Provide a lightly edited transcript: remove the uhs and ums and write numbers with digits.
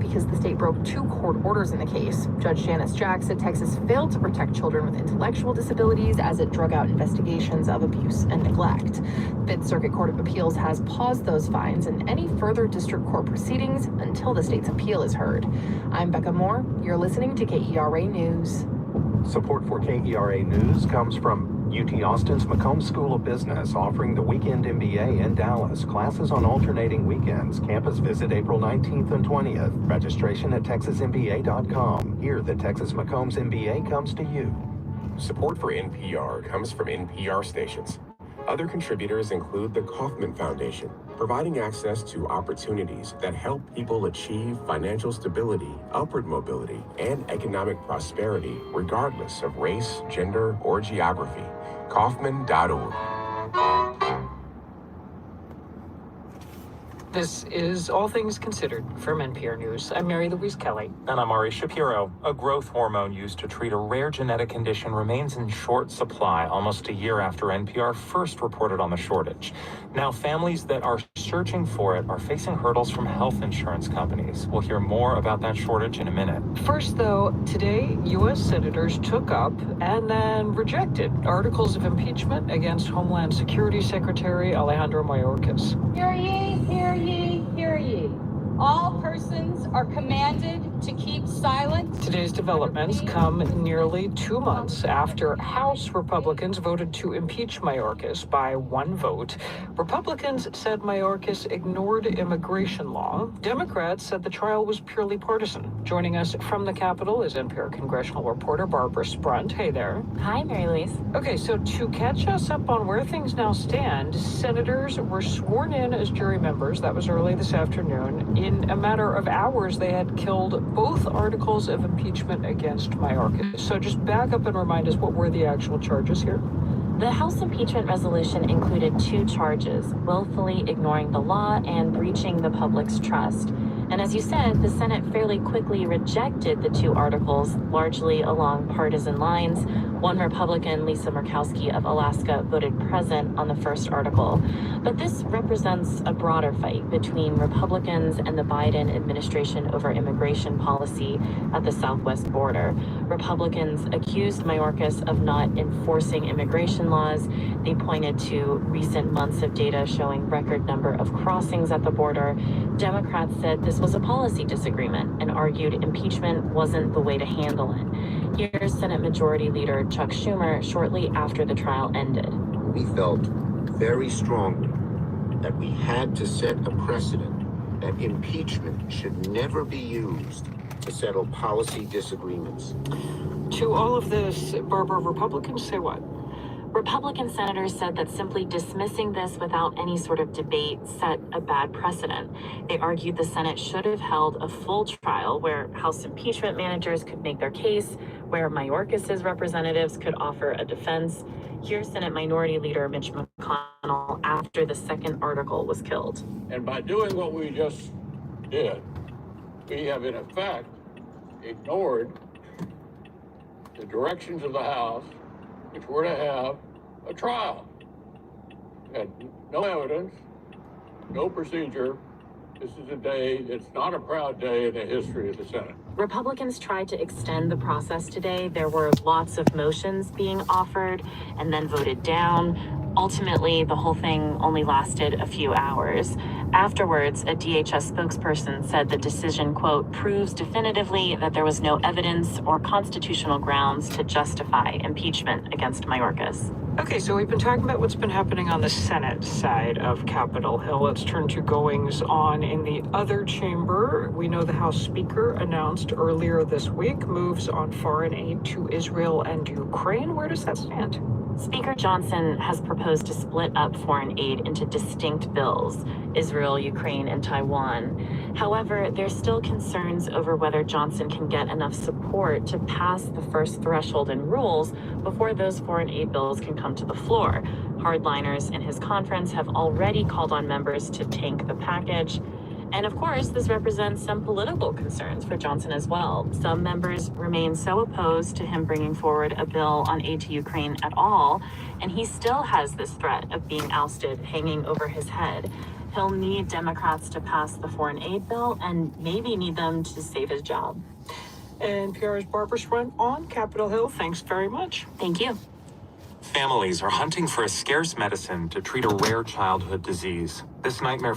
because the state broke 2 court orders in the case. Judge Janice Jack said Texas failed to protect children with intellectual disabilities as it drug out investigations of abuse and neglect. Fifth Circuit Court of Appeals has paused those fines and any further district court proceedings until the state's appeal is heard. I'm Becca Moore. You're listening to KERA News. Support for KERA News comes from UT Austin's McCombs School of Business, offering the Weekend MBA in Dallas. Classes on alternating weekends. Campus visit April 19th and 20th. Registration at texasmba.com. Here, the Texas McCombs MBA comes to you. Support for NPR comes from NPR stations. Other contributors include the Kauffman Foundation, providing access to opportunities that help people achieve financial stability, upward mobility, and economic prosperity, regardless of race, gender, or geography. Kauffman.org. This is All Things Considered from NPR News. I'm Mary Louise Kelly. And I'm Ari Shapiro. A growth hormone used to treat a rare genetic condition remains in short supply almost a year after NPR first reported on the shortage. Now, families that are searching for it are facing hurdles from health insurance companies. We'll hear more about that shortage in a minute. First, though, today, U.S. senators took up and then rejected articles of impeachment against Homeland Security Secretary Alejandro Mayorkas. Hear ye, hear ye, hear ye. All persons are commanded to keep silent. Today's developments come nearly 2 months after House Republicans voted to impeach Mayorkas by 1 vote. Republicans said Mayorkas ignored immigration law. Democrats said the trial was purely partisan. Joining us from the Capitol is NPR congressional reporter Barbara Sprunt. Hey there. Hi, Mary Louise. Okay, so to catch us up on where things now stand, senators were sworn in as jury members. That was early this afternoon. In a matter of hours, they had killed both articles of impeachment against Mayorkas. So just back up and remind us, what were the actual charges here? The House impeachment resolution included 2 charges: willfully ignoring the law and breaching the public's trust. And as you said, the Senate fairly quickly rejected the 2 articles, largely along partisan lines. One Republican, Lisa Murkowski of Alaska, voted present on the first article. But this represents a broader fight between Republicans and the Biden administration over immigration policy at the southwest border. Republicans accused Mayorkas of not enforcing immigration laws. They pointed to recent months of data showing record number of crossings at the border. Democrats said this was a policy disagreement and argued impeachment wasn't the way to handle it. Here's Senate Majority Leader Chuck Schumer shortly after the trial ended. We felt very strongly that we had to set a precedent that impeachment should never be used to settle policy disagreements. To all of this, Barbara, Republicans say what? Republican senators said that simply dismissing this without any sort of debate set a bad precedent. They argued the Senate should have held a full trial where House impeachment managers could make their case, where Mayorkas' representatives could offer a defense. Here's Senate Minority Leader Mitch McConnell after the second article was killed. And by doing what we just did, we have in effect ignored the directions of the House, which were to have a trial. Had no evidence, no procedure. This is a day, it's not a proud day in the history of the Senate. Republicans tried to extend the process today. There were lots of motions being offered and then voted down. Ultimately, the whole thing only lasted a few hours. Afterwards, a DHS spokesperson said the decision, quote, proves definitively that there was no evidence or constitutional grounds to justify impeachment against Mayorkas. Okay, so we've been talking about what's been happening on the Senate side of Capitol Hill. Let's turn to goings on in the other chamber. We know the House Speaker announced earlier this week moves on foreign aid to Israel and Ukraine. Where does that stand? Speaker Johnson has proposed to split up foreign aid into distinct bills: Israel, Ukraine, and Taiwan. However, there's still concerns over whether Johnson can get enough support to pass the first threshold in rules before those foreign aid bills can come to the floor. Hardliners in his conference have already called on members to tank the package. And of course, this represents some political concerns for Johnson as well. Some members remain so opposed to him bringing forward a bill on aid to Ukraine at all, and he still has this threat of being ousted hanging over his head. He'll need Democrats to pass the foreign aid bill and maybe need them to save his job. NPR's Barbara Sprent on Capitol Hill. Thanks very much. Thank you. Families are hunting for a scarce medicine to treat a rare childhood disease. This nightmare